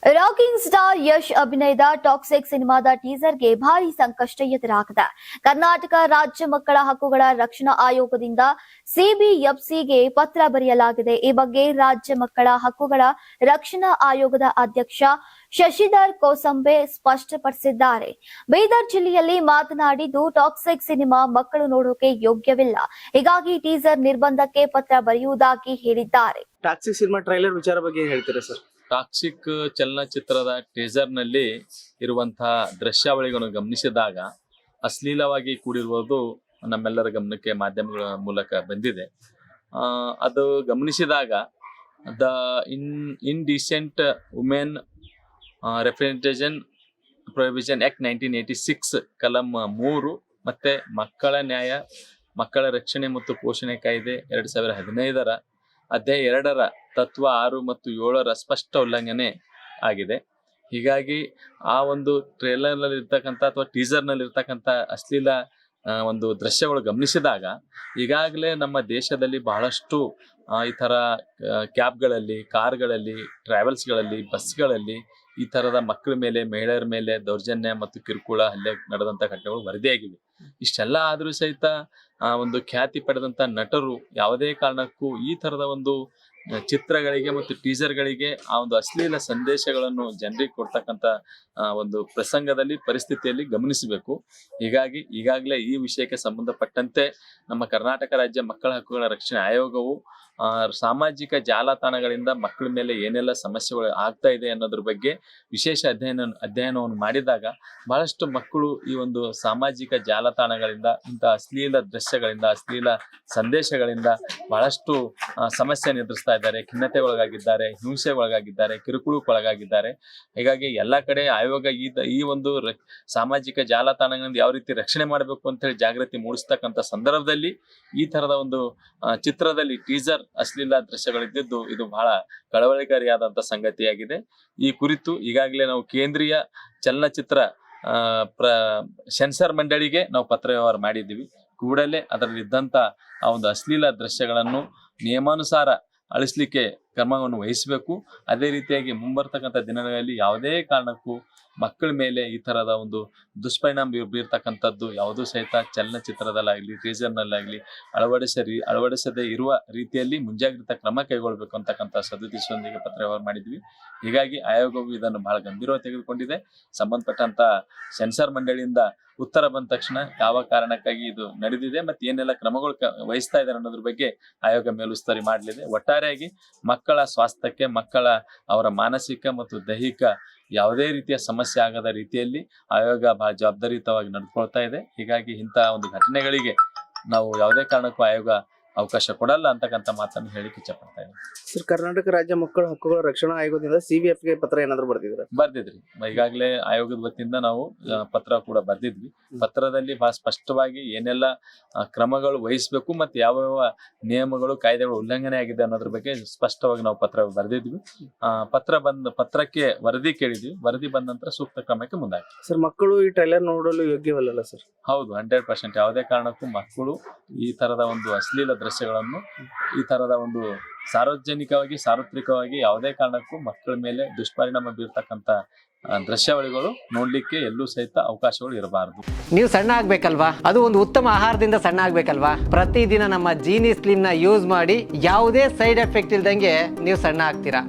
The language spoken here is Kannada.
ರಾಕಿಂಗ್ ಸ್ಟಾರ್ ಯಶ್ ಅಭಿನಯದ ಟಾಕ್ಸಿಕ್ ಸಿನಿಮಾದ ಟೀಸರ್ಗೆ ಭಾರಿ ಸಂಕಷ್ಟ ಎದುರಾಗಿದೆ. ಕರ್ನಾಟಕ ರಾಜ್ಯ ಮಕ್ಕಳ ಹಕ್ಕುಗಳ ರಕ್ಷಣಾ ಆಯೋಗದಿಂದ ಸಿಬಿಎಫ್ಸಿಗೆ ಪತ್ರ ಬರೆಯಲಾಗಿದೆ. ಈ ಬಗ್ಗೆ ರಾಜ್ಯ ಮಕ್ಕಳ ಹಕ್ಕುಗಳ ರಕ್ಷಣಾ ಆಯೋಗದ ಅಧ್ಯಕ್ಷ ಶಶಿಧರ್ ಕೋಸಂಬೆ ಸ್ಪಷ್ಟಪಡಿಸಿದ್ದಾರೆ. ಬೀದರ್ ಜಿಲ್ಲೆಯಲ್ಲಿ ಮಾತನಾಡಿದ್ದು, ಟಾಕ್ಸಿಕ್ ಸಿನಿಮಾ ಮಕ್ಕಳು ನೋಡೋಕೆ ಯೋಗ್ಯವಿಲ್ಲ, ಹೀಗಾಗಿ ಟೀಸರ್ ನಿರ್ಬಂಧಕ್ಕೆ ಪತ್ರ ಬರೆಯುವುದಾಗಿ ಹೇಳಿದ್ದಾರೆ. ಟಾಕ್ಸಿಕ್ ಸಿನಿಮಾ ಟ್ರೈಲರ್ ವಿಚಾರ ಬಗ್ಗೆ ಏನ್ ಹೇಳ್ತೀರಾ ಸರ್? ಟಾಕ್ಸಿಕ್ ಚಲನಚಿತ್ರದ ಟೀಸರ್ನಲ್ಲಿ ಇರುವಂತಹ ದೃಶ್ಯಾವಳಿಗಳನ್ನು ಗಮನಿಸಿದಾಗ ಅಶ್ಲೀಲವಾಗಿ ಕೂಡಿರುವುದು ನಮ್ಮೆಲ್ಲರ ಗಮನಕ್ಕೆ ಮಾಧ್ಯಮಗಳ ಮೂಲಕ ಬಂದಿದೆ. ಅದು ಗಮನಿಸಿದಾಗ the indecent women representation prohibition act 1986 ಕಲಂ 3 ಮತ್ತೆ ಮಕ್ಕಳ ನ್ಯಾಯ ಮಕ್ಕಳ ರಕ್ಷಣೆ ಮತ್ತು ಪೋಷಣೆ ಕಾಯ್ದೆ 2015ರ ಅಧ್ಯಾಯ 2ರ ತತ್ವ 6 ಮತ್ತು 7ರ ಸ್ಪಷ್ಟ ಉಲ್ಲಂಘನೆ ಆಗಿದೆ. ಹೀಗಾಗಿ ಆ ಒಂದು ಟ್ರೇಲರ್ ನಲ್ಲಿ ಇರ್ತಕ್ಕಂಥ ಅಥವಾ ಟೀಸರ್ ನಲ್ಲಿ ಇರ್ತಕ್ಕಂಥ ಅಶ್ಲೀಲ ಒಂದು ದೃಶ್ಯಗಳು ಗಮನಿಸಿದಾಗ ಈಗಾಗಲೇ ನಮ್ಮ ದೇಶದಲ್ಲಿ ಬಹಳಷ್ಟು ಈ ತರ ಕ್ಯಾಬ್ಗಳಲ್ಲಿ, ಕಾರ್ಗಳಲ್ಲಿ, ಟ್ರಾವೆಲ್ಸ್ಗಳಲ್ಲಿ, ಬಸ್ಗಳಲ್ಲಿ ಈ ತರದ ಮಕ್ಕಳ ಮೇಲೆ, ಮಹಿಳೆಯರ ಮೇಲೆ ದೌರ್ಜನ್ಯ ಮತ್ತು ಕಿರುಕುಳ ಹಲ್ಲೆ ನಡೆದಂತ ಘಟನೆಗಳು ವರದಿಯಾಗಿವೆ. ಇಷ್ಟೆಲ್ಲ ಆದ್ರೂ ಸಹಿತ ಒಂದು ಖ್ಯಾತಿ ಪಡೆದಂತ ನಟರು ಯಾವುದೇ ಕಾರಣಕ್ಕೂ ಈ ತರದ ಒಂದು ಚಿತ್ರಗಳಿಗೆ ಮತ್ತು ಟೀಸರ್ಗಳಿಗೆ ಆ ಒಂದು ಅಶ್ಲೀಲ ಸಂದೇಶಗಳನ್ನು ಜನರಿಗೆ ಕೊಡ್ತಕ್ಕಂಥ ಒಂದು ಪ್ರಸಂಗದಲ್ಲಿ, ಪರಿಸ್ಥಿತಿಯಲ್ಲಿ ಗಮನಿಸಬೇಕು. ಹೀಗಾಗಿ ಈಗಾಗಲೇ ಈ ವಿಷಯಕ್ಕೆ ಸಂಬಂಧಪಟ್ಟಂತೆ ನಮ್ಮ ಕರ್ನಾಟಕ ರಾಜ್ಯ ಮಕ್ಕಳ ಹಕ್ಕುಗಳ ರಕ್ಷಣೆ ಆಯೋಗವು ಸಾಮಾಜಿಕ ಜಾಲತಾಣಗಳಿಂದ ಮಕ್ಕಳ ಮೇಲೆ ಏನೆಲ್ಲ ಸಮಸ್ಯೆಗಳು ಆಗ್ತಾ ಇದೆ ಅನ್ನೋದ್ರ ಬಗ್ಗೆ ವಿಶೇಷ ಅಧ್ಯಯನವನ್ನು ಮಾಡಿದಾಗ ಬಹಳಷ್ಟು ಮಕ್ಕಳು ಈ ಒಂದು ಸಾಮಾಜಿಕ ಜಾಲತಾಣಗಳಿಂದ ಇಂತಹ ಅಶ್ಲೀಲ ದೃಶ್ಯಗಳಿಂದ, ಅಶ್ಲೀಲ ಸಂದೇಶಗಳಿಂದ ಬಹಳಷ್ಟು ಸಮಸ್ಯೆಯನ್ನು ಎದುರಿಸ್ತಾ ಇದ್ದಾರೆ, ಖಿನ್ನತೆಗೊಳಗಾಗಿದ್ದಾರೆ, ಹಿಂಸೆಗೊಳಗಾಗಿದ್ದಾರೆ, ಕಿರುಕುಳಕ್ಕೊಳಗಾಗಿದ್ದಾರೆ. ಹೀಗಾಗಿ ಎಲ್ಲಾ ಕಡೆ ಆಯೋಗ ಈ ಒಂದು ಸಾಮಾಜಿಕ ಜಾಲತಾಣಗಳಿಂದ ಯಾವ ರೀತಿ ರಕ್ಷಣೆ ಮಾಡಬೇಕು ಅಂತ ಹೇಳಿ ಜಾಗೃತಿ ಮೂಡಿಸ್ತಕ್ಕಂಥ ಸಂದರ್ಭದಲ್ಲಿ ಈ ತರದ ಒಂದು ಚಿತ್ರದಲ್ಲಿ ಟೀಸರ್ ಅಶ್ಲೀಲ ದೃಶ್ಯಗಳಿದ್ದು ಇದು ಬಹಳ ಕಳವಳಕಾರಿಯಾದಂತ ಸಂಗತಿಯಾಗಿದೆ. ಈ ಕುರಿತು ಈಗಾಗಲೇ ನಾವು ಕೇಂದ್ರೀಯ ಚಲನಚಿತ್ರ ಸೆನ್ಸಾರ್ ಮಂಡಳಿಗೆ ನಾವು ಪತ್ರ ವ್ಯವಹಾರ ಮಾಡಿದ್ದೀವಿ. ಕೂಡಲೇ ಅದರಲ್ಲಿ ಇದ್ದಂತ ಆ ಒಂದು ಅಶ್ಲೀಲ ದೃಶ್ಯಗಳನ್ನು ನಿಯಮಾನುಸಾರ ಅಳಿಸ್ಲಿಕ್ಕೆ ಕ್ರಮವನ್ನು ವಹಿಸಬೇಕು. ಅದೇ ರೀತಿಯಾಗಿ ಮುಂಬರ್ತಕ್ಕಂಥ ದಿನಗಳಲ್ಲಿ ಯಾವುದೇ ಕಾರಣಕ್ಕೂ ಮಕ್ಕಳ ಮೇಲೆ ಈ ತರದ ಒಂದು ಬೀರ್ತಕ್ಕಂಥದ್ದು ಯಾವುದೂ ಸಹಿತ ಚಲನಚಿತ್ರದಲ್ಲಾಗ್ಲಿ, ಟೀಸರ್ನಲ್ಲಾಗ್ಲಿ ಅಳವಡಿಸದೇ ಇರುವ ರೀತಿಯಲ್ಲಿ ಮುಂಜಾಗ್ರತಾ ಕ್ರಮ ಕೈಗೊಳ್ಳಬೇಕು ಅಂತಕ್ಕಂಥ ಸದುದ್ದೇಶದೊಂದಿಗೆ ಪತ್ರ ವ್ಯವಹಾರ ಮಾಡಿದ್ವಿ. ಹೀಗಾಗಿ ಆಯೋಗವು ಇದನ್ನು ಬಹಳ ಗಂಭೀರವಾಗಿ ತೆಗೆದುಕೊಂಡಿದೆ. ಸಂಬಂಧಪಟ್ಟಂತ ಸೆನ್ಸಾರ್ ಮಂಡಳಿಯಿಂದ ಉತ್ತರ ಬಂದ ತಕ್ಷಣ ಯಾವ ಕಾರಣಕ್ಕಾಗಿ ಇದು ನಡೆದಿದೆ ಮತ್ತೆ ಏನೆಲ್ಲ ಕ್ರಮಗಳು ವಹಿಸ್ತಾ ಇದ್ದಾರೆ ಅನ್ನೋದ್ರ ಬಗ್ಗೆ ಆಯೋಗ ಮೇಲುಸ್ತುವಾರಿ ಮಾಡಲಿದೆ. ಒಟ್ಟಾರೆಯಾಗಿ ಮಕ್ಕಳ ಸ್ವಾಸ್ಥ್ಯಕ್ಕೆ, ಮಕ್ಕಳ ಅವರ ಮಾನಸಿಕ ಮತ್ತು ದೈಹಿಕ ಯಾವುದೇ ರೀತಿಯ ಸಮಸ್ಯೆ ಆಗದ ರೀತಿಯಲ್ಲಿ ಆಯೋಗ ಬಹಳ ಜವಾಬ್ದಾರಿಯುತವಾಗಿ ನಡೆದುಕೊಳ್ತಾ ಇದೆ. ಹೀಗಾಗಿ ಇಂತಹ ಒಂದು ಘಟನೆಗಳಿಗೆ ನಾವು ಯಾವುದೇ ಕಾರಣಕ್ಕೂ ಆಯೋಗ ಅವಕಾಶ ಕೊಡಲ್ಲ ಅಂತಕ್ಕಂಥ ಮಾತನ್ನು ಹೇಳಿಕ್ಕೆ ಇಚ್ಛಪಡ್ತಾ ಇದ್ದೀನಿ. ಸರ್, ಕರ್ನಾಟಕ ರಾಜ್ಯ ಮಕ್ಕಳ ಹಕ್ಕುಗಳ ರಕ್ಷಣಾ ಆಯೋಗದಿಂದ ಸಿಬಿಎಫ್ಗೆ ಪತ್ರ ಏನಾದ್ರು ಬರ್ದಿದ್ರಿ? ಈಗಾಗಲೇ ಆಯೋಗದ ವತಿಯಿಂದ ನಾವು ಪತ್ರ ಕೂಡ ಬರ್ದಿದ್ವಿ. ಪತ್ರದಲ್ಲಿ ಬಹಳ ಸ್ಪಷ್ಟವಾಗಿ ಏನೆಲ್ಲ ಕ್ರಮಗಳು ವಹಿಸಬೇಕು ಮತ್ತೆ ಯಾವ ನಿಯಮಗಳು, ಕಾಯ್ದೆಗಳು ಉಲ್ಲಂಘನೆ ಆಗಿದೆ ಅನ್ನೋದ್ರ ಬಗ್ಗೆ ಸ್ಪಷ್ಟವಾಗಿ ನಾವು ಪತ್ರ ಬರ್ದಿದ್ವಿ. ಪತ್ರಕ್ಕೆ ವರದಿ ಕೇಳಿದ್ವಿ. ವರದಿ ಬಂದ ನಂತರ ಸೂಕ್ತ ಕ್ರಮಕ್ಕೆ ಮುಂದಾಗಿ. ಸರ್, ಮಕ್ಕಳು ಈ ಟ್ರೈಲರ್ ನೋಡಲು ಯೋಗ್ಯವಲ್ಲ ಸರ್? ಹೌದು, 100% ಯಾವುದೇ ಕಾರಣಕ್ಕೂ ಮಕ್ಕಳು ಈ ತರದ ಒಂದು ಅಶ್ಲೀಲ ದೃಶ್ಯಗಳನ್ನು, ಈ ತರದ ಒಂದು ಸಾರ್ವತ್ರಿಕವಾಗಿ ಯಾವುದೇ ಕಾರಣಕ್ಕೂ ಮಕ್ಕಳ ಮೇಲೆ ದುಷ್ಪರಿಣಾಮ ಬೀರ್ತಕ್ಕಂಥ ದೃಶ್ಯಾವಳಿಗಳು ನೋಡ್ಲಿಕ್ಕೆ ಎಲ್ಲೂ ಸಹಿತ ಅವಕಾಶಗಳು ಇರಬಾರದು. ನೀವು ಸಣ್ಣ ಆಗ್ಬೇಕಲ್ವಾ? ಅದು ಒಂದು ಉತ್ತಮ ಆಹಾರದಿಂದ ಸಣ್ಣ ಆಗ್ಬೇಕಲ್ವಾ? ಪ್ರತಿದಿನ ನಮ್ಮ ಜೀನಿ ಸ್ಲಿಮ್ ನ ಯೂಸ್ ಮಾಡಿ ಯಾವುದೇ ಸೈಡ್ ಎಫೆಕ್ಟ್ ಇಲ್ದಂಗೆ ನೀವು ಸಣ್ಣ ಆಗ್ತೀರಾ.